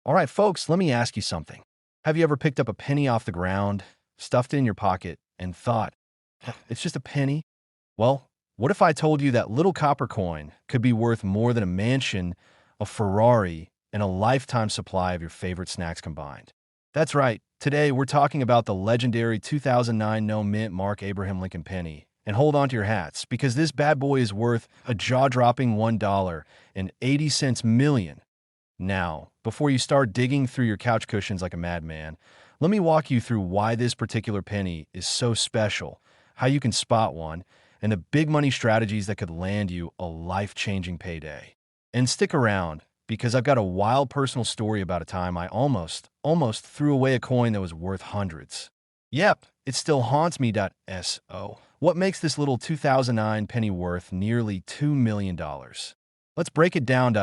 All right, folks, let me ask you something. Have you ever picked up a penny off the ground, stuffed it in your pocket, and thought, it's just a penny? Well, what if I told you that little copper coin could be worth more than a mansion, a Ferrari, and a lifetime supply of your favorite snacks combined? That's right. Today, we're talking about the legendary 2009 no mint Mark Abraham Lincoln penny. And hold on to your hats, because this bad boy is worth a jaw-dropping $1.80 million. Now, before you start digging through your couch cushions like a madman, let me walk you through why this particular penny is so special, how you can spot one, and the big money strategies that could land you a life-changing payday. And stick around, because I've got a wild personal story about a time I almost threw away a coin that was worth hundreds. Yep, it still haunts me. So, what makes this little 2009 penny worth nearly $2 million? Let's break it down.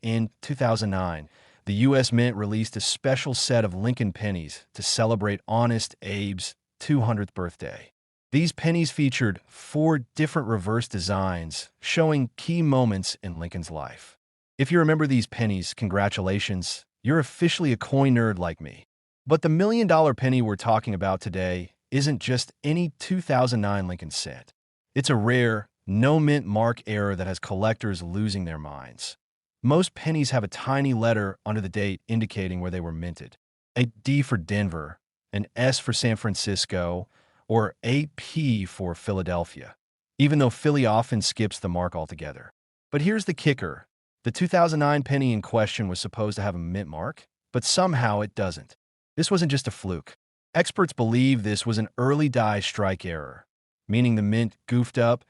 In 2009, the U.S. Mint released a special set of Lincoln pennies to celebrate Honest Abe's 200th birthday. These pennies featured 4 different reverse designs showing key moments in Lincoln's life. If you remember these pennies, congratulations, you're officially a coin nerd like me. But the $1 million penny we're talking about today isn't just any 2009 Lincoln cent. It's a rare, no-mint mark error that has collectors losing their minds. Most pennies have a tiny letter under the date indicating where they were minted. A D for Denver, an S for San Francisco, or a P for Philadelphia, even though Philly often skips the mark altogether. But here's the kicker. The 2009 penny in question was supposed to have a mint mark, but somehow it doesn't. This wasn't just a fluke. Experts believe this was an early die strike error, meaning the mint goofed up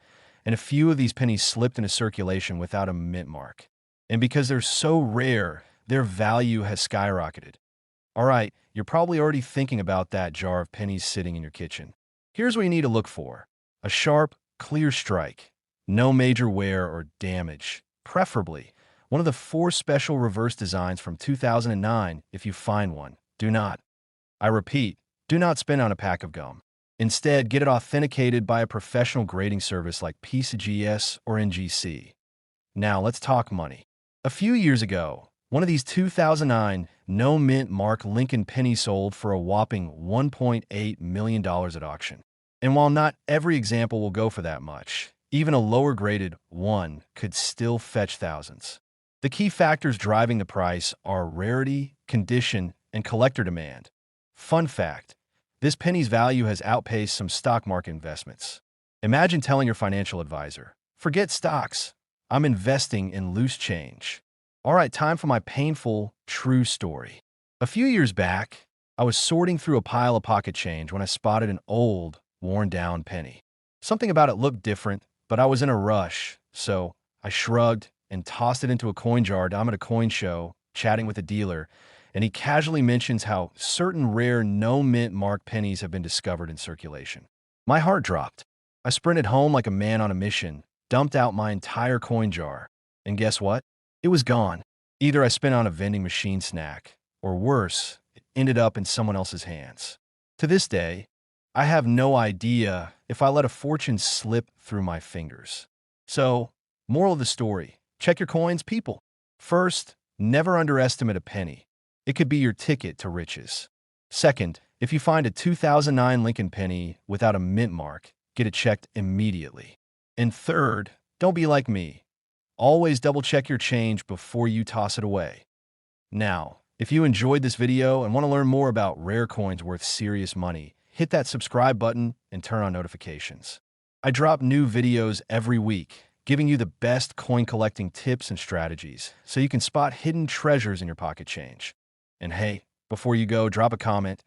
and a few of these pennies slipped into circulation without a mint mark. And because they're so rare, their value has skyrocketed. All right, you're probably already thinking about that jar of pennies sitting in your kitchen. Here's what you need to look for. A sharp, clear strike. No major wear or damage. Preferably, one of the 4 special reverse designs from 2009 if you find one. Do not, I repeat, do not spend on a pack of gum. Instead, get it authenticated by a professional grading service like PCGS or NGC. Now, let's talk money. A few years ago, one of these 2009 no-mint mark Lincoln pennies sold for a whopping $1.8 million at auction. And while not every example will go for that much, even a lower-graded one could still fetch thousands. The key factors driving the price are rarity, condition, and collector demand. Fun fact, this penny's value has outpaced some stock market investments. Imagine telling your financial advisor, forget stocks, I'm investing in loose change. All right, time for my painful, true story. A few years back, I was sorting through a pile of pocket change when I spotted an old, worn-down penny. Something about it looked different, but I was in a rush, so I shrugged and tossed it into a coin jar. I'm at a coin show, chatting with a dealer, and he casually mentions how certain rare no-mint mark pennies have been discovered in circulation. My heart dropped. I sprinted home like a man on a mission, dumped out my entire coin jar, and guess what? It was gone. Either I spent on a vending machine snack, or worse, it ended up in someone else's hands. To this day, I have no idea if I let a fortune slip through my fingers. So, moral of the story, check your coins, people. First, never underestimate a penny. It could be your ticket to riches. Second, if you find a 2009 Lincoln penny without a mint mark, get it checked immediately. And third, don't be like me. Always double-check your change before you toss it away. Now, if you enjoyed this video and want to learn more about rare coins worth serious money, hit that subscribe button and turn on notifications. I drop new videos every week, giving you the best coin collecting tips and strategies so you can spot hidden treasures in your pocket change. And hey, before you go, drop a comment.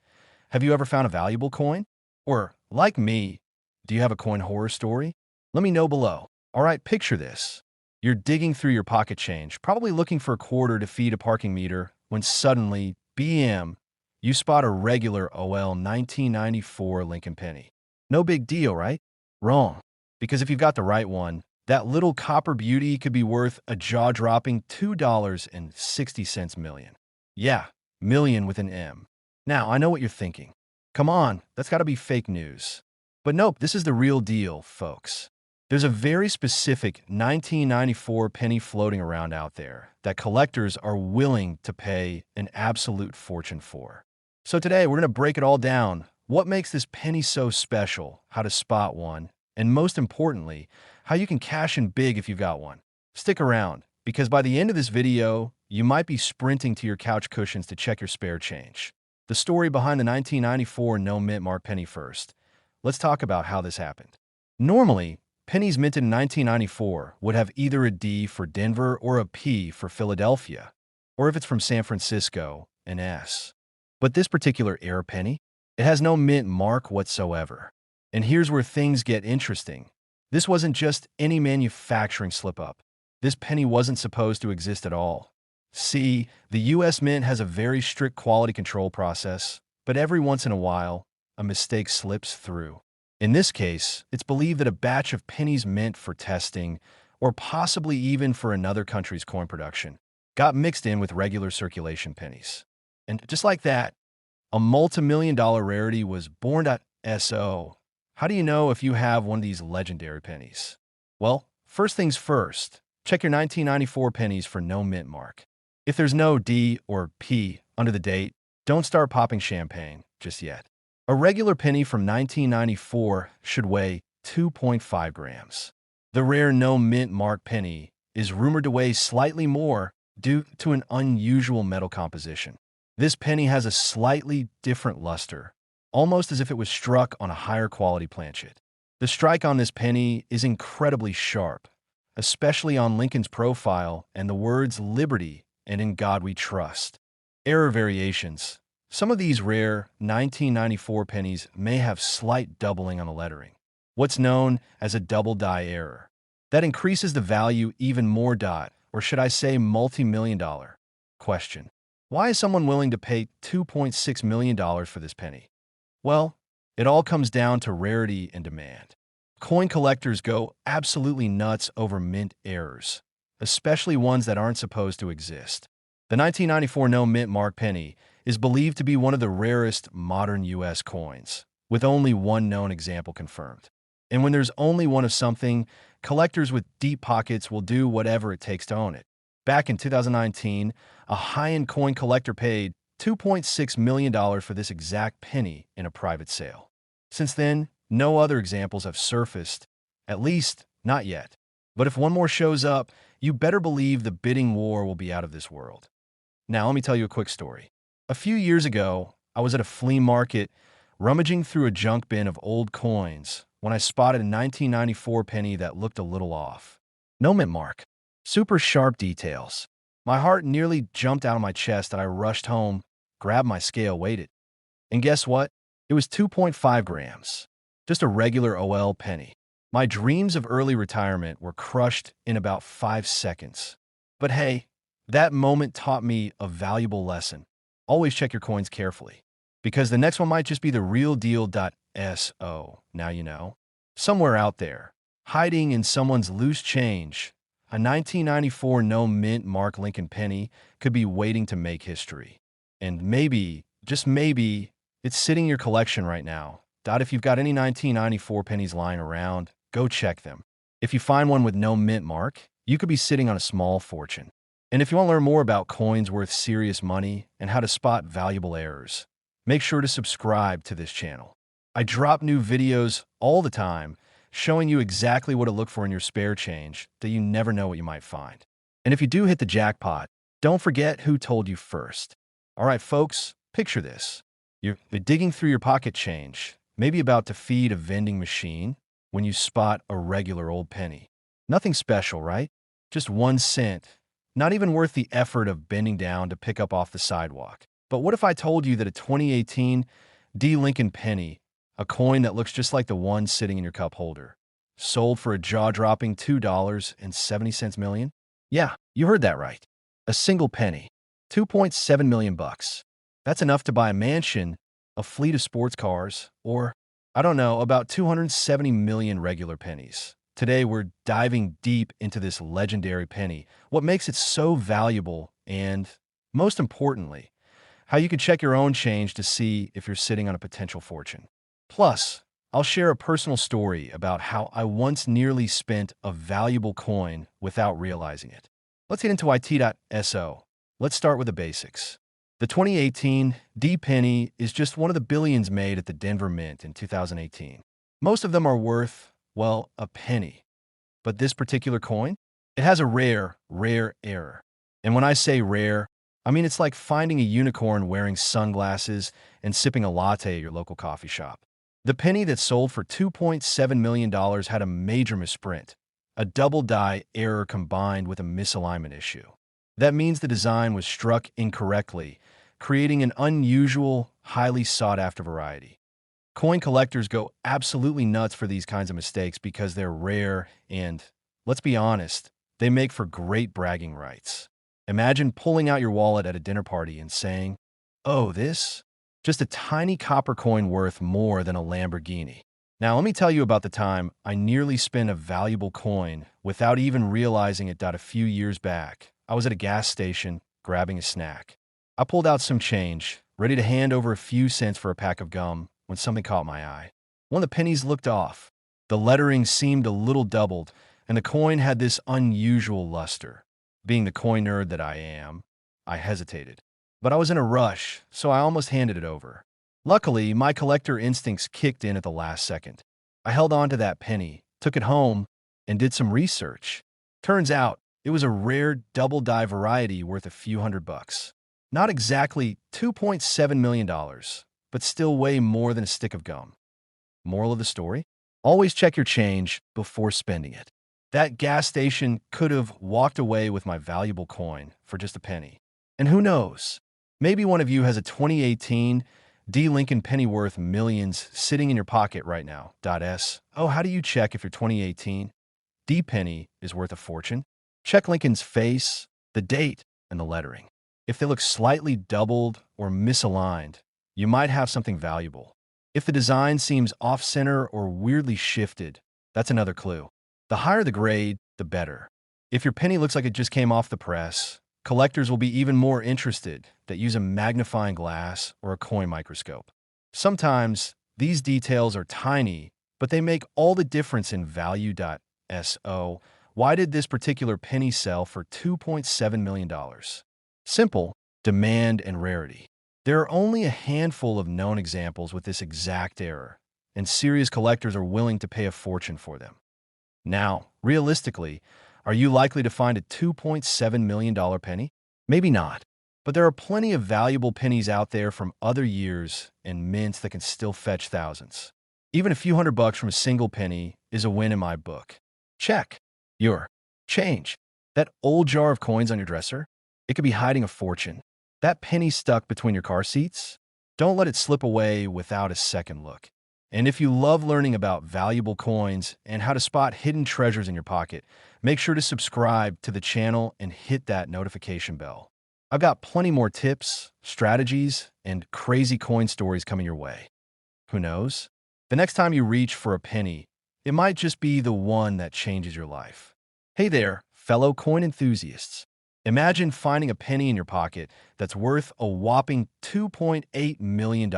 Have you ever found a valuable coin? Or, like me, do you have a coin horror story? Let me know below. All right, picture this. You're digging through your pocket change, probably looking for a quarter to feed a parking meter, when suddenly, BM, you spot a regular OL 1994 Lincoln penny. No big deal, right? Wrong. Because if you've got the right one, that little copper beauty could be worth a jaw-dropping $2.60 million. Yeah, million with an M. Now, I know what you're thinking. Come on, that's got to be fake news. But nope, this is the real deal, folks. There's a very specific 1994 penny floating around out there that collectors are willing to pay an absolute fortune for. So today, we're going to break it all down. What makes this penny so special, how to spot one, and most importantly, how you can cash in big if you've got one. Stick around, because by the end of this video, you might be sprinting to your couch cushions to check your spare change. The story behind the 1994 no mint mark penny first. Let's talk about how this happened. Normally, pennies minted in 1994 would have either a D for Denver or a P for Philadelphia, or if it's from San Francisco, an S. But this particular era penny, it has no mint mark whatsoever. And here's where things get interesting. This wasn't just any manufacturing slip-up. This penny wasn't supposed to exist at all. See, the U.S. Mint has a very strict quality control process, but every once in a while, a mistake slips through. In this case, it's believed that a batch of pennies mint for testing, or possibly even for another country's coin production, got mixed in with regular circulation pennies. And just like that, a multi-million-dollar rarity was born. So, how do you know if you have one of these legendary pennies? Well, first things first, check your 1994 pennies for no mint mark. If there's no D or P under the date, don't start popping champagne just yet. A regular penny from 1994 should weigh 2.5 grams. The rare no mint mark penny is rumored to weigh slightly more due to an unusual metal composition. This penny has a slightly different luster, almost as if it was struck on a higher quality planchet. The strike on this penny is incredibly sharp, especially on Lincoln's profile and the words "Liberty" and "In God We Trust." Error variations. Some of these rare 1994 pennies may have slight doubling on the lettering, what's known as a double die error. That increases the value even more. Or should I say multi-million-dollar. Question. Why is someone willing to pay $2.6 million for this penny? Well, it all comes down to rarity and demand. Coin collectors go absolutely nuts over mint errors, especially ones that aren't supposed to exist. The 1994 no mint mark penny is believed to be one of the rarest modern U.S. coins, with only one known example confirmed. And when there's only one of something, collectors with deep pockets will do whatever it takes to own it. Back in 2019, a high-end coin collector paid $2.6 million for this exact penny in a private sale. Since then, no other examples have surfaced, at least not yet. But if one more shows up, you better believe the bidding war will be out of this world. Now, let me tell you a quick story. A few years ago, I was at a flea market rummaging through a junk bin of old coins when I spotted a 1994 penny that looked a little off. No mint mark. Super sharp details. My heart nearly jumped out of my chest and I rushed home, grabbed my scale, weighed it. And guess what? It was 2.5 grams. Just a regular OL penny. My dreams of early retirement were crushed in about 5 seconds. But hey, that moment taught me a valuable lesson. Always check your coins carefully, because the next one might just be the real deal. So, now you know. Somewhere out there, hiding in someone's loose change, a 1994 no mint mark Lincoln penny could be waiting to make history. And maybe, just maybe, it's sitting in your collection right now. If you've got any 1994 pennies lying around, go check them. If you find one with no mint mark, you could be sitting on a small fortune. And if you want to learn more about coins worth serious money and how to spot valuable errors, make sure to subscribe to this channel. I drop new videos all the time showing you exactly what to look for in your spare change that you never know what you might find. And if you do hit the jackpot, don't forget who told you first. All right, folks, picture this. You're digging through your pocket change, maybe about to feed a vending machine, when you spot a regular old penny. Nothing special, right? Just 1 cent. Not even worth the effort of bending down to pick up off the sidewalk. But what if I told you that a 2018 D. Lincoln penny, a coin that looks just like the one sitting in your cup holder, sold for a jaw-dropping $2.70 million? Yeah, you heard that right. A single penny. 2.7 million bucks. That's enough to buy a mansion, a fleet of sports cars, or, I don't know, about 270 million regular pennies. Today, we're diving deep into this legendary penny, what makes it so valuable, and, most importantly, how you can check your own change to see if you're sitting on a potential fortune. Plus, I'll share a personal story about how I once nearly spent a valuable coin without realizing it. Let's get into IT.so. Let's start with the basics. The 2018 D penny is just one of the billions made at the Denver Mint in 2018. Most of them are worth, well, a penny. But this particular coin, it has a rare error. And when I say rare, I mean it's like finding a unicorn wearing sunglasses and sipping a latte at your local coffee shop. The penny that sold for $2.7 million had a major misprint, a double die error combined with a misalignment issue. That means the design was struck incorrectly, creating an unusual, highly sought-after variety. Coin collectors go absolutely nuts for these kinds of mistakes because they're rare and, let's be honest, they make for great bragging rights. Imagine pulling out your wallet at a dinner party and saying, "Oh, this? Just a tiny copper coin worth more than a Lamborghini." Now, let me tell you about the time I nearly spent a valuable coin without even realizing it. A few years back, I was at a gas station grabbing a snack. I pulled out some change, ready to hand over a few cents for a pack of gum, when something caught my eye. One of the pennies looked off. The lettering seemed a little doubled, and the coin had this unusual luster. Being the coin nerd that I am, I hesitated. But I was in a rush, so I almost handed it over. Luckily, my collector instincts kicked in at the last second. I held on to that penny, took it home, and did some research. Turns out, it was a rare double-die variety worth a few $100. Not exactly $2.7 million, but still way more than a stick of gum. Moral of the story? Always check your change before spending it. That gas station could have walked away with my valuable coin for just a penny. And who knows? Maybe one of you has a 2018 D Lincoln penny worth millions sitting in your pocket right now. Oh, how do you check if your 2018 D penny is worth a fortune? Check Lincoln's face, the date, and the lettering. If they look slightly doubled or misaligned, you might have something valuable. If the design seems off-center or weirdly shifted, that's another clue. The higher the grade, the better. If your penny looks like it just came off the press, collectors will be even more interested that use a magnifying glass or a coin microscope. Sometimes, these details are tiny, but they make all the difference in value. So, why did this particular penny sell for $2.7 million? Simple: demand and rarity. There are only a handful of known examples with this exact error, and serious collectors are willing to pay a fortune for them. Now, realistically, are you likely to find a $2.7 million penny? Maybe not, but there are plenty of valuable pennies out there from other years and mints that can still fetch thousands. Even a few $100 from a single penny is a win in my book. Check your change. That old jar of coins on your dresser? It could be hiding a fortune. That penny stuck between your car seats? Don't let it slip away without a second look. And if you love learning about valuable coins and how to spot hidden treasures in your pocket, make sure to subscribe to the channel and hit that notification bell. I've got plenty more tips, strategies, and crazy coin stories coming your way. Who knows? The next time you reach for a penny, it might just be the one that changes your life. Hey there, fellow coin enthusiasts. Imagine finding a penny in your pocket that's worth a whopping $2.8 million.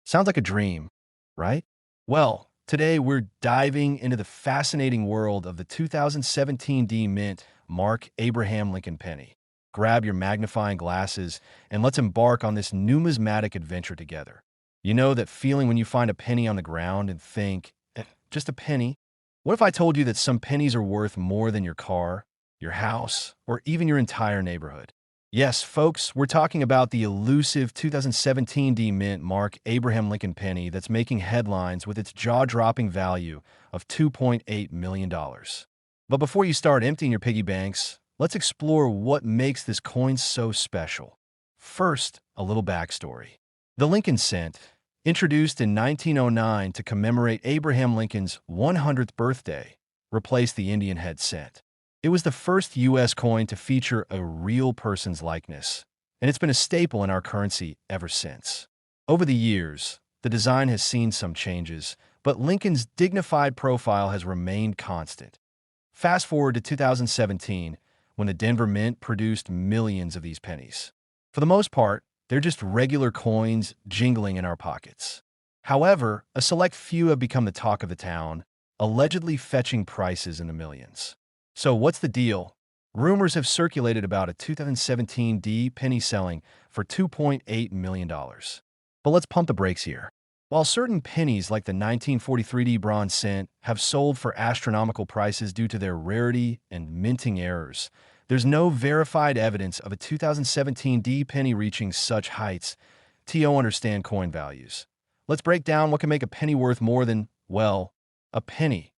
Sounds like a dream, right? Well, today we're diving into the fascinating world of the 2017 D Mint Mark Abraham Lincoln penny. Grab your magnifying glasses and let's embark on this numismatic adventure together. You know that feeling when you find a penny on the ground and think, just a penny? What if I told you that some pennies are worth more than your car, your house, or even your entire neighborhood? Yes, folks, we're talking about the elusive 2017 D Mint Mark Abraham Lincoln penny that's making headlines with its jaw-dropping value of $2.8 million. But before you start emptying your piggy banks, let's explore what makes this coin so special. First, a little backstory. The Lincoln cent, introduced in 1909 to commemorate Abraham Lincoln's 100th birthday, replaced the Indian head cent. It was the first U.S. coin to feature a real person's likeness, and it's been a staple in our currency ever since. Over the years, the design has seen some changes, but Lincoln's dignified profile has remained constant. Fast forward to 2017, when the Denver Mint produced millions of these pennies. For the most part, they're just regular coins jingling in our pockets. However, a select few have become the talk of the town, allegedly fetching prices in the millions. So what's the deal? Rumors have circulated about a 2017 D penny selling for $2.8 million. But let's pump the brakes here. While certain pennies like the 1943 D bronze cent have sold for astronomical prices due to their rarity and minting errors, there's no verified evidence of a 2017 D penny reaching such heights. To understand coin values, let's break down what can make a penny worth more than, well, a penny.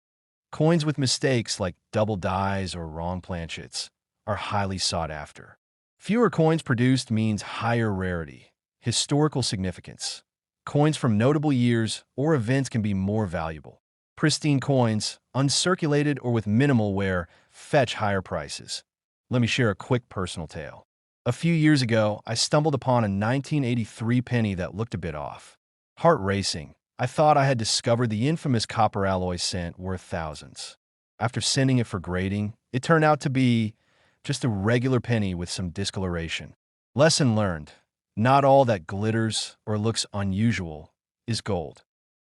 Coins with mistakes like double dies or wrong planchets are highly sought after. Fewer coins produced means higher rarity, historical significance. Coins from notable years or events can be more valuable. Pristine coins, uncirculated or with minimal wear, fetch higher prices. Let me share a quick personal tale. A few years ago, I stumbled upon a 1983 penny that looked a bit off. Heart racing, I thought I had discovered the infamous copper alloy cent worth thousands. After sending it for grading, it turned out to be just a regular penny with some discoloration. Lesson learned: not all that glitters or looks unusual is gold.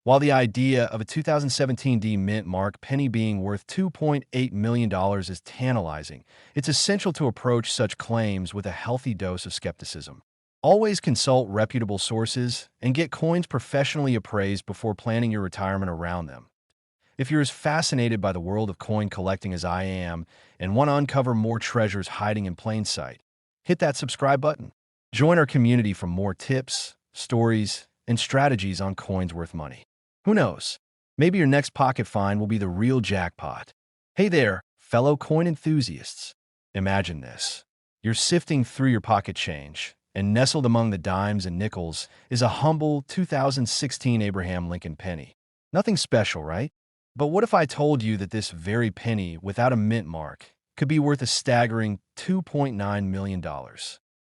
While the idea of a 2017 D mint mark penny being worth $2.8 million is tantalizing, it's essential to approach such claims with a healthy dose of skepticism. Always consult reputable sources and get coins professionally appraised before planning your retirement around them. If you're as fascinated by the world of coin collecting as I am and want to uncover more treasures hiding in plain sight, hit that subscribe button. Join our community for more tips, stories, and strategies on coins worth money. Who knows? Maybe your next pocket find will be the real jackpot. Hey there, fellow coin enthusiasts. Imagine this. You're sifting through your pocket change, and nestled among the dimes and nickels is a humble 2016 Abraham Lincoln penny. Nothing special, right? But what if I told you that this very penny without a mint mark could be worth a staggering $2.9 million?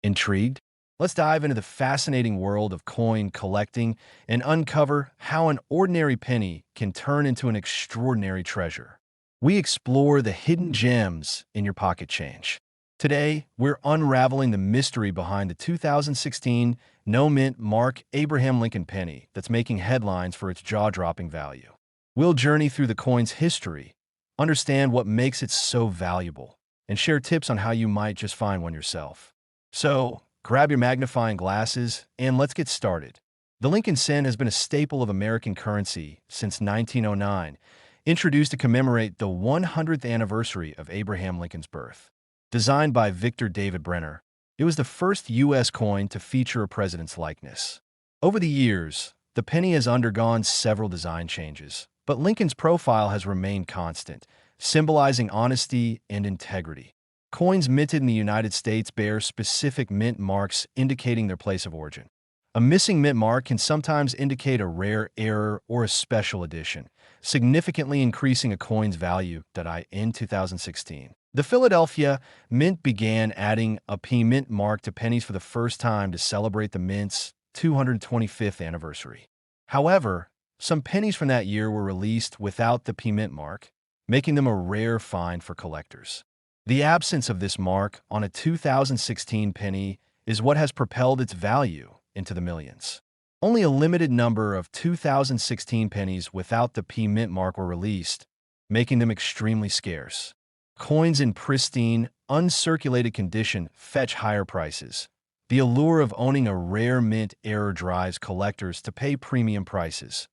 Intrigued? Let's dive into the fascinating world of coin collecting and uncover how an ordinary penny can turn into an extraordinary treasure. We explore the hidden gems in your pocket change. Today, we're unraveling the mystery behind the 2016 no-mint mark Abraham Lincoln penny that's making headlines for its jaw-dropping value. We'll journey through the coin's history, understand what makes it so valuable, and share tips on how you might just find one yourself. So, grab your magnifying glasses and let's get started. The Lincoln cent has been a staple of American currency since 1909, introduced to commemorate the 100th anniversary of Abraham Lincoln's birth. Designed by Victor David Brenner, it was the first U.S. coin to feature a president's likeness. Over the years, the penny has undergone several design changes, but Lincoln's profile has remained constant, symbolizing honesty and integrity. Coins minted in the United States bear specific mint marks indicating their place of origin. A missing mint mark can sometimes indicate a rare error or a special edition, significantly increasing a coin's value. In 2016, the Philadelphia Mint began adding a P mint mark to pennies for the first time to celebrate the mint's 225th anniversary. However, some pennies from that year were released without the P mint mark, making them a rare find for collectors. The absence of this mark on a 2016 penny is what has propelled its value into the millions. Only a limited number of 2016 pennies without the P mint mark were released, making them extremely scarce. Coins in pristine, uncirculated condition fetch higher prices. The allure of owning a rare mint error drives collectors to pay premium prices.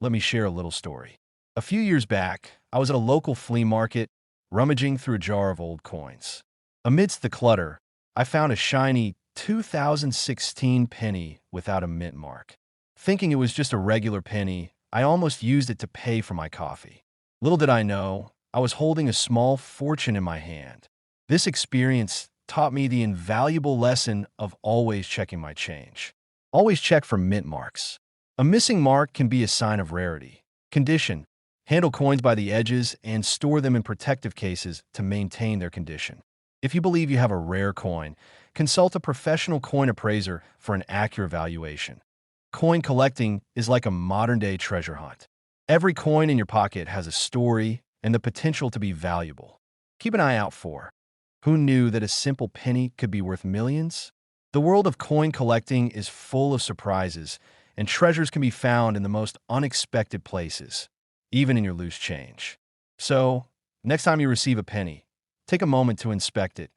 Let me share a little story. A few years back, I was at a local flea market, rummaging through a jar of old coins. Amidst the clutter, I found a shiny 2016 penny without a mint mark. Thinking it was just a regular penny, I almost used it to pay for my coffee. Little did I know, I was holding a small fortune in my hand. This experience taught me the invaluable lesson of always checking my change. Always check for mint marks. A missing mark can be a sign of rarity. Condition: handle coins by the edges and store them in protective cases to maintain their condition. If you believe you have a rare coin, consult a professional coin appraiser for an accurate valuation. Coin collecting is like a modern-day treasure hunt. Every coin in your pocket has a story and the potential to be valuable. Keep an eye out for. Who knew that a simple penny could be worth millions? The world of coin collecting is full of surprises, and treasures can be found in the most unexpected places, even in your loose change. So, next time you receive a penny, take a moment to inspect it.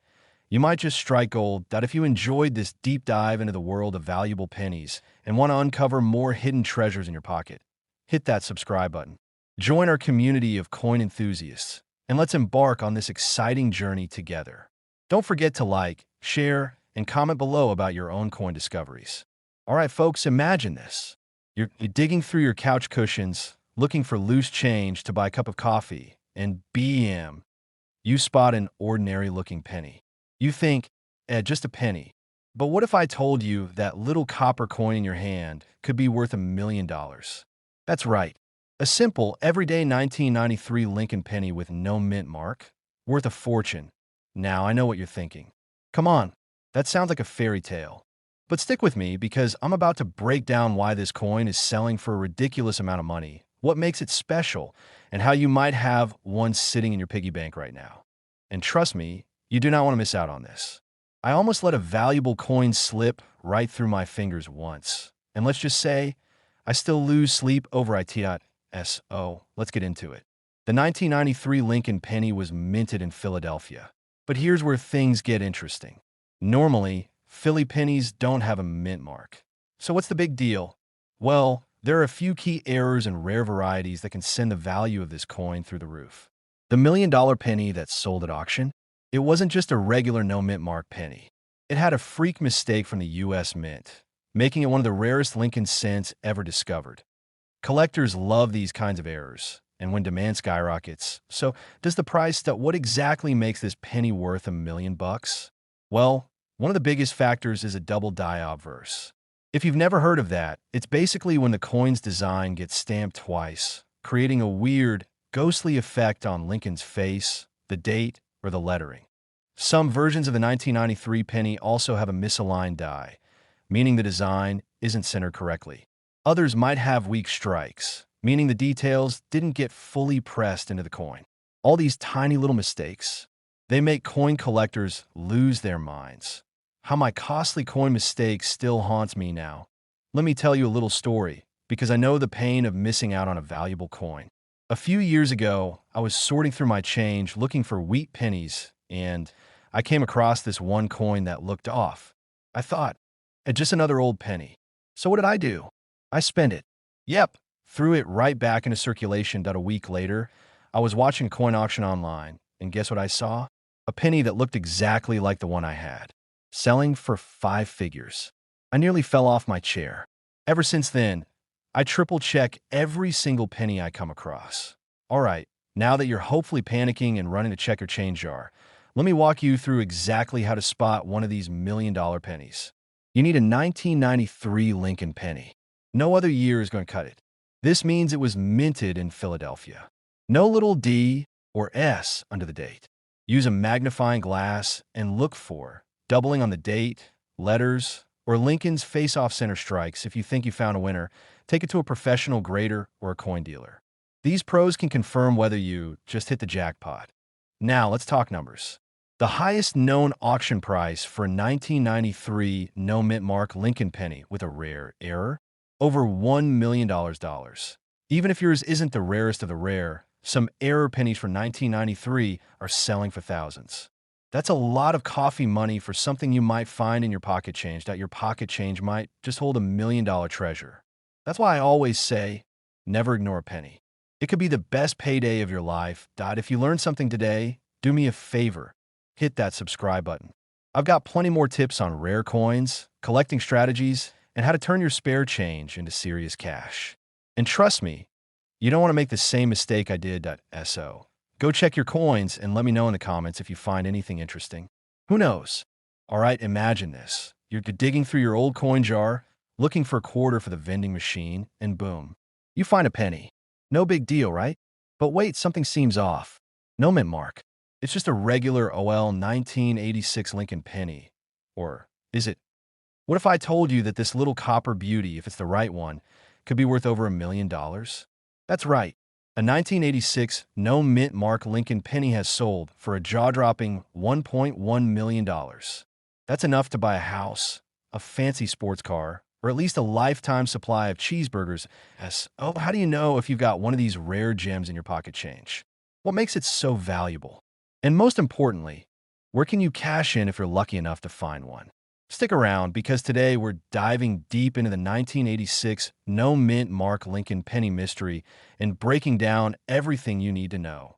You might just strike gold. That if you enjoyed this deep dive into the world of valuable pennies and want to uncover more hidden treasures in your pocket, hit that subscribe button. Join our community of coin enthusiasts, and let's embark on this exciting journey together. Don't forget to like, share, and comment below about your own coin discoveries. All right, folks, imagine this. You're digging through your couch cushions, looking for loose change to buy a cup of coffee, and bam, you spot an ordinary-looking penny. You think, just a penny. But what if I told you that little copper coin in your hand could be worth $1 million? That's right. A simple, everyday 1993 Lincoln penny with no mint mark, worth a fortune. Now, I know what you're thinking. Come on, that sounds like a fairy tale. But stick with me because I'm about to break down why this coin is selling for a ridiculous amount of money, what makes it special, and how you might have one sitting in your piggy bank right now. And trust me, you do not want to miss out on this. I almost let a valuable coin slip right through my fingers once. And let's just say, I still lose sleep over it.so. Let's get into it. The 1993 Lincoln penny was minted in Philadelphia. But here's where things get interesting. Normally, Philly pennies don't have a mint mark. So what's the big deal? Well, there are a few key errors and rare varieties that can send the value of this coin through the roof. The $1 million penny that sold at auction? It wasn't just a regular no-mint mark penny. It had a freak mistake from the U.S. Mint, making it one of the rarest Lincoln cents ever discovered. Collectors love these kinds of errors, and when demand skyrockets, so does the price. What exactly makes this penny worth $1 million? Well, one of the biggest factors is a double die obverse. If you've never heard of that, it's basically when the coin's design gets stamped twice, creating a weird, ghostly effect on Lincoln's face, the date, or the lettering. Some versions of the 1993 penny also have a misaligned die, meaning the design isn't centered correctly. Others might have weak strikes, meaning the details didn't get fully pressed into the coin. All these tiny little mistakes, they make coin collectors lose their minds. How my costly coin mistake still haunts me now. Let me tell you a little story, because I know the pain of missing out on a valuable coin. A few years ago, I was sorting through my change looking for wheat pennies, and I came across this one coin that looked off. I thought, just another old penny. So what did I do? I spent it. Yep, threw it right back into circulation. A week later, I was watching a coin auction online, and guess what I saw? A penny that looked exactly like the one I had, selling for 5 figures. I nearly fell off my chair. Ever since then, I triple-check every single penny I come across. All right, now that you're hopefully panicking and running to check your change jar, let me walk you through exactly how to spot one of these $1 million pennies. You need a 1993 Lincoln penny. No other year is going to cut it. This means it was minted in Philadelphia. No little D or S under the date. Use a magnifying glass and look for doubling on the date, letters, or Lincoln's face-off center strikes. If you think you found a winner, take it to a professional grader or a coin dealer. These pros can confirm whether you just hit the jackpot. Now, let's talk numbers. The highest known auction price for a 1993 no-mint mark Lincoln penny with a rare error? Over $1 million. Even if yours isn't the rarest of the rare, some error pennies from 1993 are selling for thousands. That's a lot of coffee money for something you might find in your pocket change. That your pocket change might just hold $1 million treasure. That's why I always say, never ignore a penny. It could be the best payday of your life. If you learned something today, do me a favor. Hit that subscribe button. I've got plenty more tips on rare coins, collecting strategies, and how to turn your spare change into serious cash. And trust me, you don't want to make the same mistake I did.so. Go check your coins and let me know in the comments if you find anything interesting. Who knows? All right, imagine this. You're digging through your old coin jar, looking for a quarter for the vending machine, and boom, you find a penny. No big deal, right? But wait, something seems off. No mint mark. It's just a regular OL 1986 Lincoln penny. Or is it? What if I told you that this little copper beauty, if it's the right one, could be worth over $1 million? That's right. A 1986 no mint mark Lincoln penny has sold for a jaw-dropping $1.1 million. That's enough to buy a house, a fancy sports car, or at least a lifetime supply of cheeseburgers. Oh, how do you know if you've got one of these rare gems in your pocket change? What makes it so valuable? And most importantly, where can you cash in if you're lucky enough to find one? Stick around because today we're diving deep into the 1986 no mint Mark Lincoln penny mystery and breaking down everything you need to know.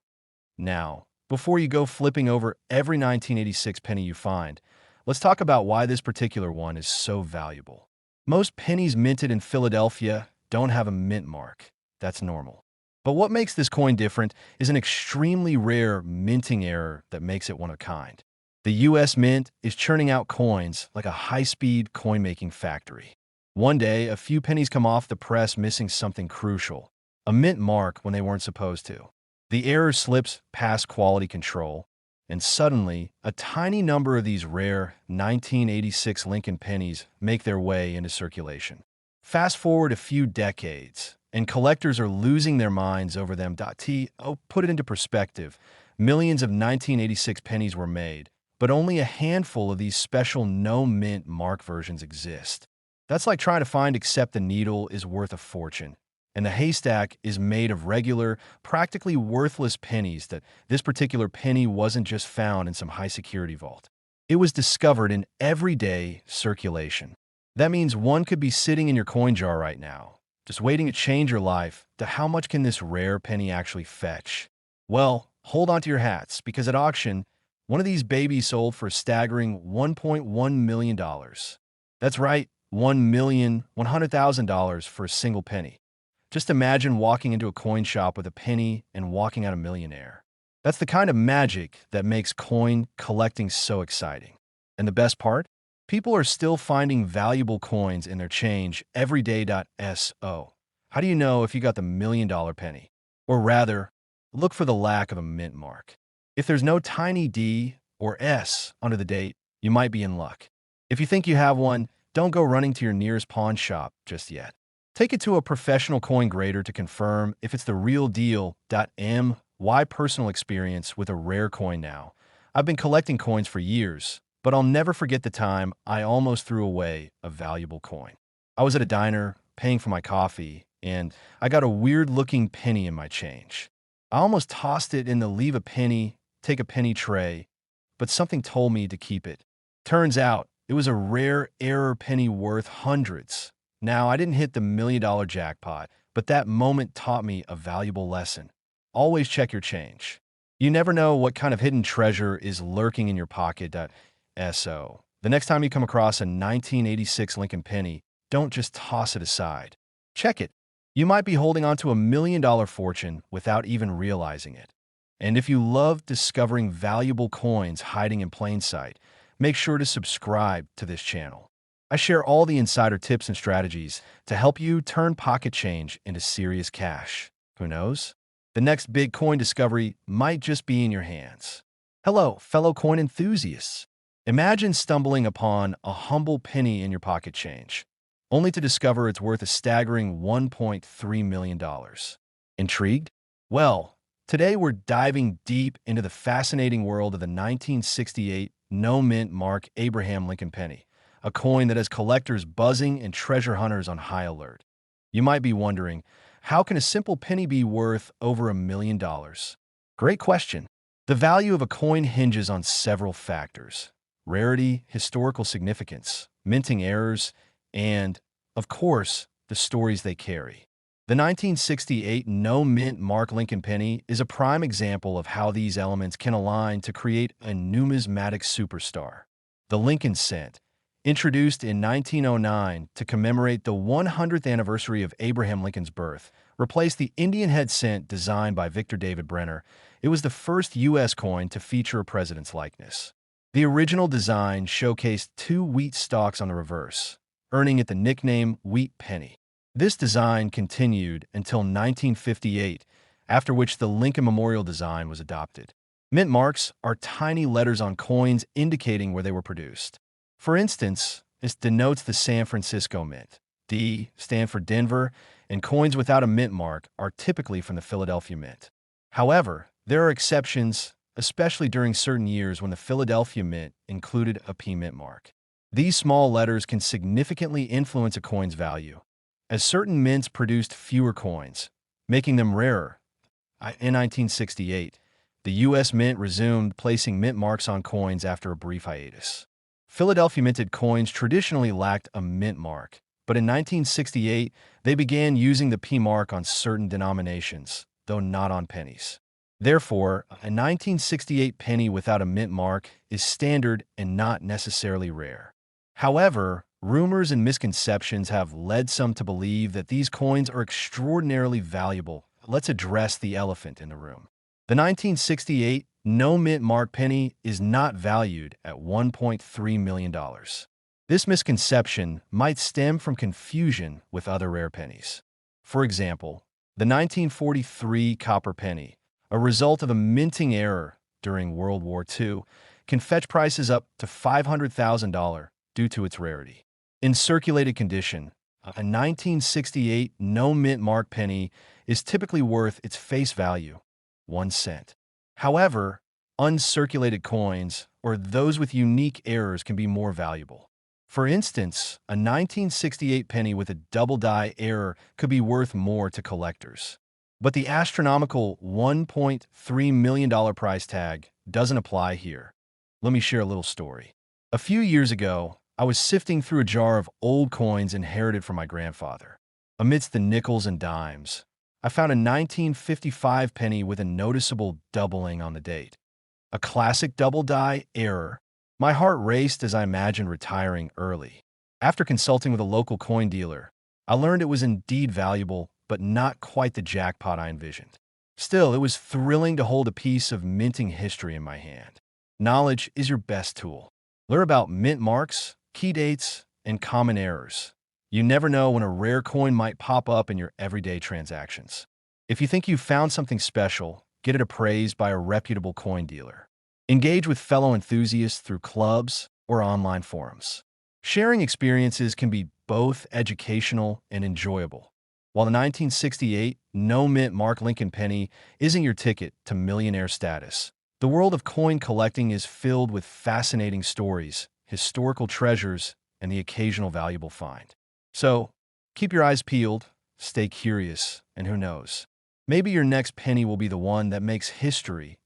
Now, before you go flipping over every 1986 penny you find, let's talk about why this particular one is so valuable. Most pennies minted in Philadelphia don't have a mint mark. That's normal. But what makes this coin different is an extremely rare minting error that makes it one of a kind. The US Mint is churning out coins like a high-speed coin-making factory. One day, a few pennies come off the press missing something crucial, a mint mark when they weren't supposed to. The error slips past quality control, and suddenly, a tiny number of these rare 1986 Lincoln pennies make their way into circulation. Fast forward a few decades, and collectors are losing their minds over them. Put it into perspective. Millions of 1986 pennies were made, but only a handful of these special no-mint mark versions exist. That's like trying to find except the needle is worth a fortune, and the haystack is made of regular, practically worthless pennies. That this particular penny wasn't just found in some high-security vault. It was discovered in everyday circulation. That means one could be sitting in your coin jar right now, just waiting to change your life. To how much can this rare penny actually fetch? Well, hold on to your hats, because at auction, one of these babies sold for a staggering $1.1 million. That's right, $1,100,000 for a single penny. Just imagine walking into a coin shop with a penny and walking out a millionaire. That's the kind of magic that makes coin collecting so exciting. And the best part? People are still finding valuable coins in their change every day. So, how do you know if you got the $1,000,000 penny? Or rather, look for the lack of a mint mark. If there's no tiny D or S under the date, you might be in luck. If you think you have one, don't go running to your nearest pawn shop just yet. Take it to a professional coin grader to confirm if it's the real deal. My personal experience with a rare coin now. I've been collecting coins for years, but I'll never forget the time I almost threw away a valuable coin. I was at a diner, paying for my coffee, and I got a weird-looking penny in my change. I almost tossed it in the leave a penny, take a penny tray, but something told me to keep it. Turns out, it was a rare error penny worth hundreds. Now, I didn't hit the $1,000,000 jackpot, but that moment taught me a valuable lesson. Always check your change. You never know what kind of hidden treasure is lurking in your pocket. So, the next time you come across a 1986 Lincoln penny, don't just toss it aside. Check it. You might be holding on to a $1,000,000 fortune without even realizing it. And if you love discovering valuable coins hiding in plain sight, make sure to subscribe to this channel. I share all the insider tips and strategies to help you turn pocket change into serious cash. Who knows? The next big coin discovery might just be in your hands. Hello, fellow coin enthusiasts. Imagine stumbling upon a humble penny in your pocket change, only to discover it's worth a staggering $1.3 million. Intrigued? Well, today we're diving deep into the fascinating world of the 1968 no-mint mark Abraham Lincoln penny, a coin that has collectors buzzing and treasure hunters on high alert. You might be wondering, how can a simple penny be worth over $1 million? Great question. The value of a coin hinges on several factors: rarity, historical significance, minting errors, and, of course, the stories they carry. The 1968 no-mint Mark Lincoln penny is a prime example of how these elements can align to create a numismatic superstar. The Lincoln cent, introduced in 1909 to commemorate the 100th anniversary of Abraham Lincoln's birth, replaced the Indian head cent designed by Victor David Brenner. It was the first U.S. coin to feature a president's likeness. The original design showcased two wheat stalks on the reverse, earning it the nickname Wheat Penny. This design continued until 1958, after which the Lincoln Memorial design was adopted. Mint marks are tiny letters on coins indicating where they were produced. For instance, this denotes the San Francisco Mint. D stand for Denver, and coins without a mint mark are typically from the Philadelphia Mint. However, there are exceptions, especially during certain years when the Philadelphia Mint included a P mint mark. These small letters can significantly influence a coin's value, as certain mints produced fewer coins, making them rarer. In 1968, the U.S. Mint resumed placing mint marks on coins after a brief hiatus. Philadelphia minted coins traditionally lacked a mint mark, but in 1968, they began using the P mark on certain denominations, though not on pennies. Therefore, a 1968 penny without a mint mark is standard and not necessarily rare. However, rumors and misconceptions have led some to believe that these coins are extraordinarily valuable. Let's address the elephant in the room. The 1968 no mint mark penny is not valued at $1.3 million. This misconception might stem from confusion with other rare pennies. For example, the 1943 copper penny, a result of a minting error during World War II, can fetch prices up to $500,000 due to its rarity. In circulated condition, a 1968 no mint mark penny is typically worth its face value, 1 cent. However, uncirculated coins, or those with unique errors, can be more valuable. For instance, a 1968 penny with a double die error could be worth more to collectors. But the astronomical $1.3 million price tag doesn't apply here. Let me share a little story. A few years ago, I was sifting through a jar of old coins inherited from my grandfather. Amidst the nickels and dimes, I found a 1955 penny with a noticeable doubling on the date. A classic double die error. My heart raced as I imagined retiring early. After consulting with a local coin dealer, I learned it was indeed valuable, but not quite the jackpot I envisioned. Still, it was thrilling to hold a piece of minting history in my hand. Knowledge is your best tool. Learn about mint marks, key dates, and common errors. You never know when a rare coin might pop up in your everyday transactions. If you think you've found something special, get it appraised by a reputable coin dealer. Engage with fellow enthusiasts through clubs or online forums. Sharing experiences can be both educational and enjoyable. While the 1968 no mint mark Lincoln penny isn't your ticket to millionaire status, the world of coin collecting is filled with fascinating stories, historical treasures, and the occasional valuable find. So, keep your eyes peeled, stay curious, and who knows, maybe your next penny will be the one that makes history.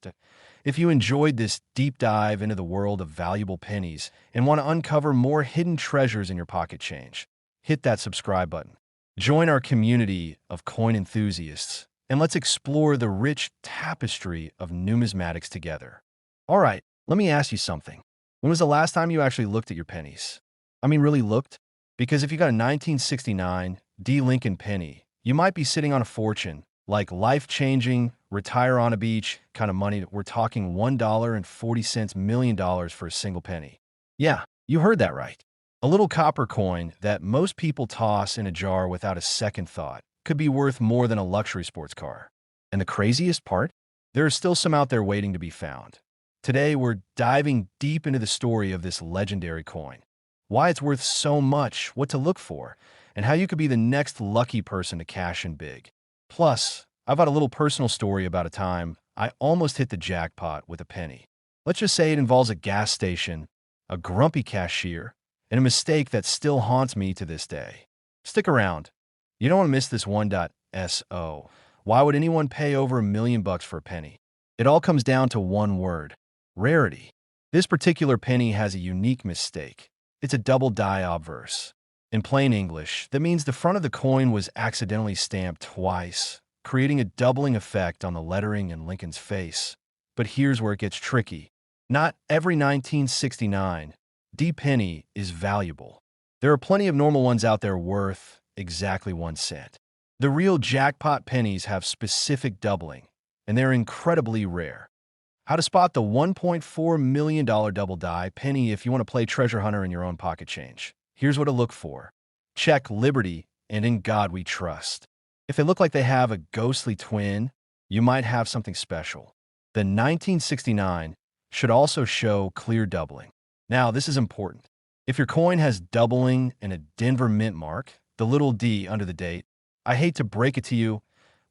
If you enjoyed this deep dive into the world of valuable pennies and want to uncover more hidden treasures in your pocket change, hit that subscribe button. Join our community of coin enthusiasts, and let's explore the rich tapestry of numismatics together. All right, let me ask you something. When was the last time you actually looked at your pennies? I mean, really looked? Because if you got a 1969 D. Lincoln penny, you might be sitting on a fortune, like life-changing, retire on a beach kind of money. We're talking $1.40 million for a single penny. Yeah, you heard that right. A little copper coin that most people toss in a jar without a second thought could be worth more than a luxury sports car. And the craziest part? There are still some out there waiting to be found. Today, we're diving deep into the story of this legendary coin, why it's worth so much, what to look for, and how you could be the next lucky person to cash in big. Plus, I've got a little personal story about a time I almost hit the jackpot with a penny. Let's just say it involves a gas station, a grumpy cashier, and a mistake that still haunts me to this day. Stick around. You don't want to miss this 1.so. Why would anyone pay over $1 million for a penny? It all comes down to one word: rarity. This particular penny has a unique mistake. It's a double die obverse. In plain English, that means the front of the coin was accidentally stamped twice, creating a doubling effect on the lettering in Lincoln's face. But here's where it gets tricky. Not every 1969 D penny is valuable. There are plenty of normal ones out there worth exactly 1 cent. The real jackpot pennies have specific doubling, and they're incredibly rare. How to spot the $1.4 million double die penny if you want to play treasure hunter in your own pocket change. Here's what to look for. Check Liberty and In God We Trust. If they look like they have a ghostly twin, you might have something special. The 1969 should also show clear doubling. Now, this is important. If your coin has doubling and a Denver mint mark, the little d under the date, I hate to break it to you,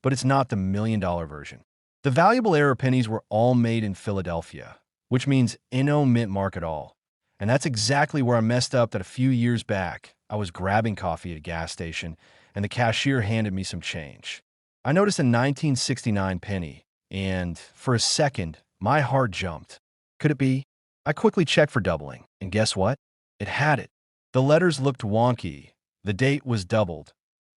but it's not the $1 million version. The valuable era pennies were all made in Philadelphia, which means no mint mark at all. And that's exactly where I messed up that a few years back. I was grabbing coffee at a gas station, and the cashier handed me some change. I noticed a 1969 penny, and for a second, my heart jumped. Could it be? I quickly checked for doubling, and guess what? It had it. The letters looked wonky. The date was doubled.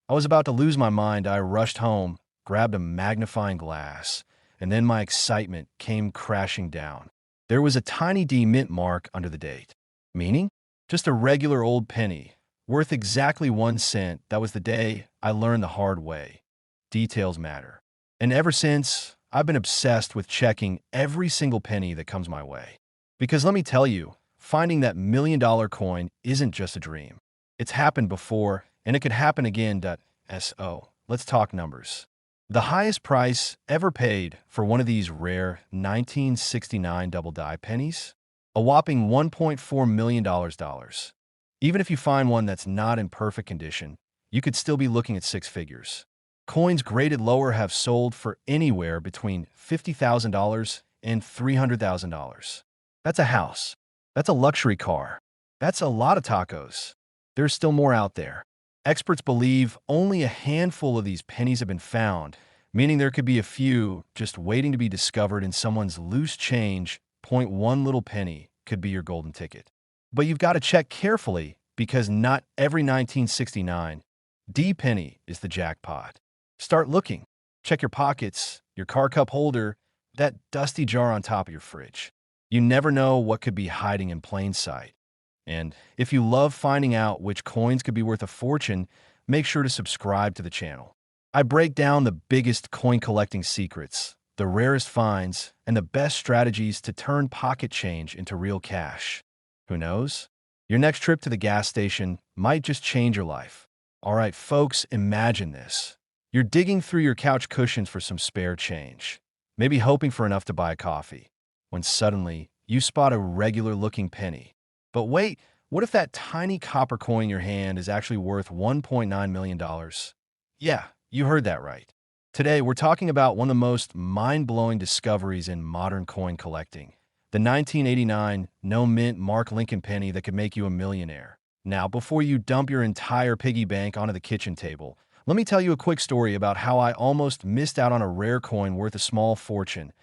I was about to lose my mind. I rushed home, grabbed a magnifying glass, and then my excitement came crashing down. There was a tiny D mint mark under the date. Meaning? Just a regular old penny, worth exactly 1 cent. That was the day I learned the hard way. Details matter. And ever since, I've been obsessed with checking every single penny that comes my way. Because let me tell you, finding that $1 million coin isn't just a dream. It's happened before, and it could happen again. So, let's talk numbers. The highest price ever paid for one of these rare 1969 double die pennies? A whopping $1.4 million. Even if you find one that's not in perfect condition, you could still be looking at six figures. Coins graded lower have sold for anywhere between $50,000 and $300,000. That's a house. That's a luxury car. That's a lot of tacos. There's still more out there. Experts believe only a handful of these pennies have been found, meaning there could be a few just waiting to be discovered in someone's loose change. One little penny could be your golden ticket. But you've got to check carefully because not every 1969 D penny is the jackpot. Start looking. Check your pockets, your car cup holder, that dusty jar on top of your fridge. You never know what could be hiding in plain sight. And if you love finding out which coins could be worth a fortune, make sure to subscribe to the channel. I break down the biggest coin collecting secrets, the rarest finds, and the best strategies to turn pocket change into real cash. Who knows? Your next trip to the gas station might just change your life. All right, folks, imagine this. You're digging through your couch cushions for some spare change, maybe hoping for enough to buy a coffee, when suddenly you spot a regular-looking penny. But wait, what if that tiny copper coin in your hand is actually worth $1.9 million? Yeah, you heard that right. Today, we're talking about one of the most mind-blowing discoveries in modern coin collecting, the 1989 no-mint Mark Lincoln penny that could make you a millionaire. Now, before you dump your entire piggy bank onto the kitchen table, let me tell you a quick story about how I almost missed out on a rare coin worth a small fortune.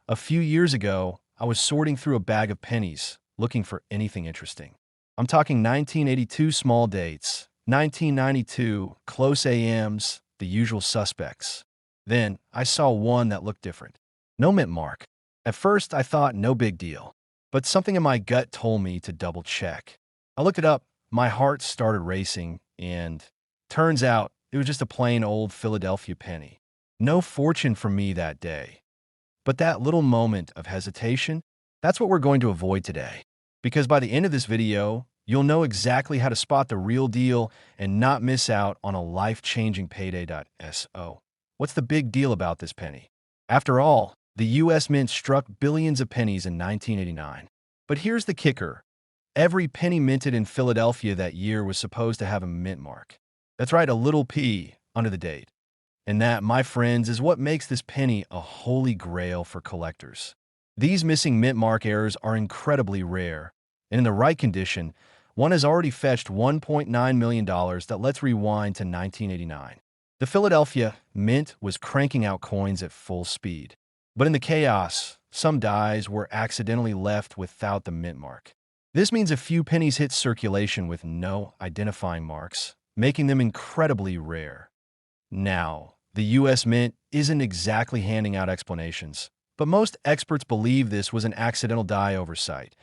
A few years ago, I was sorting through a bag of pennies, looking for anything interesting. I'm talking 1982 small dates, 1992 close AMs, the usual suspects. Then, I saw one that looked different. No mint mark. At first, I thought no big deal, but something in my gut told me to double check. I looked it up, my heart started racing, and turns out it was just a plain old Philadelphia penny. No fortune for me that day. But that little moment of hesitation, that's what we're going to avoid today. Because by the end of this video, you'll know exactly how to spot the real deal and not miss out on a life-changing payday. So, what's the big deal about this penny? After all, the U.S. Mint struck billions of pennies in 1989. But here's the kicker. Every penny minted in Philadelphia that year was supposed to have a mint mark. That's right, a little P under the date. And that, my friends, is what makes this penny a holy grail for collectors. These missing mint mark errors are incredibly rare, and in the right condition, one has already fetched $1.9 million. Let's rewind to 1989. The Philadelphia Mint was cranking out coins at full speed. But in the chaos, some dies were accidentally left without the mint mark. This means a few pennies hit circulation with no identifying marks, making them incredibly rare. Now, the U.S. Mint isn't exactly handing out explanations, but most experts believe this was an accidental die oversight,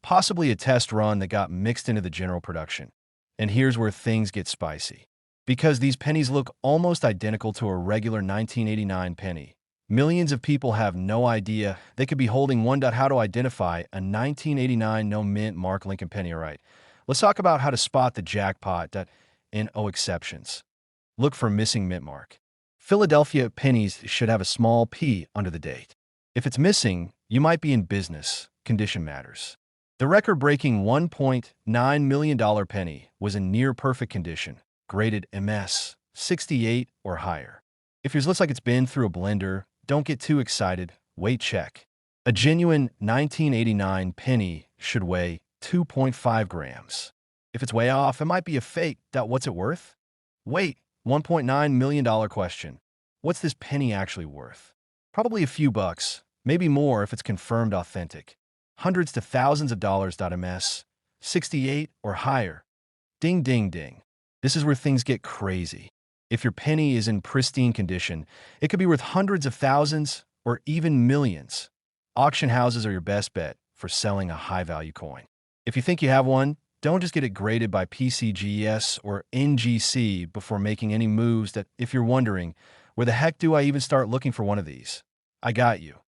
possibly a test run that got mixed into the general production. And here's where things get spicy. Because these pennies look almost identical to a regular 1989 penny, millions of people have no idea they could be holding one. How to identify a 1989 no-mint Mark Lincoln penny? All right, let's talk about how to spot the jackpot. No exceptions. Look for missing mint mark. Philadelphia pennies should have a small P under the date. If it's missing, you might be in business. Condition matters. The record-breaking $1.9 million penny was in near-perfect condition, graded MS, 68 or higher. If yours looks like it's been through a blender, don't get too excited. Wait, check. A genuine 1989 penny should weigh 2.5 grams. If it's way off, it might be a fake. What's it worth? Wait, $1.9 million question. What's this penny actually worth? Probably a few bucks, maybe more if it's confirmed authentic. Hundreds to thousands of dollars. Ms. 68 or higher. Ding, ding, ding. This is where things get crazy. If your penny is in pristine condition, it could be worth hundreds of thousands or even millions. Auction houses are your best bet for selling a high-value coin. If you think you have one, don't just get it graded by PCGS or NGC before making any moves. If you're wondering, where the heck do I even start looking for one of these? I got you.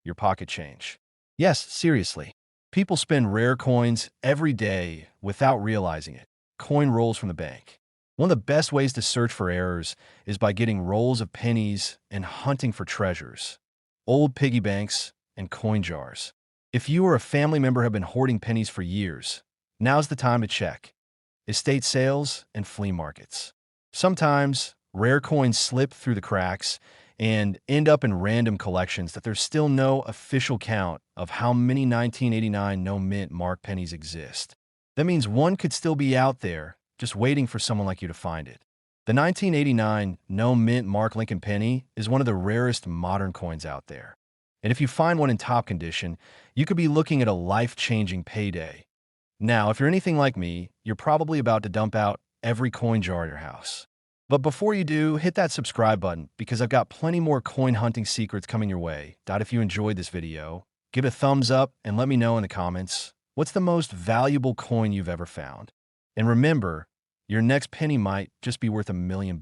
Your pocket change. Yes, seriously. People spend rare coins every day without realizing it. Coin rolls from the bank. One of the best ways to search for errors is by getting rolls of pennies and hunting for treasures. Old piggy banks and coin jars. If you or a family member have been hoarding pennies for years, now's the time to check. Estate sales and flea markets. Sometimes, rare coins slip through the cracks and end up in random collections that there's still no official count of how many 1989 no-mint mark pennies exist. That means one could still be out there, just waiting for someone like you to find it. The 1989 no-mint mark Lincoln penny is one of the rarest modern coins out there. And if you find one in top condition, you could be looking at a life-changing payday. Now, if you're anything like me, you're probably about to dump out every coin jar in your house. But before you do, hit that subscribe button because I've got plenty more coin hunting secrets coming your way. If you enjoyed this video, give it a thumbs up and let me know in the comments, what's the most valuable coin you've ever found? And remember, your next penny might just be worth $1 million.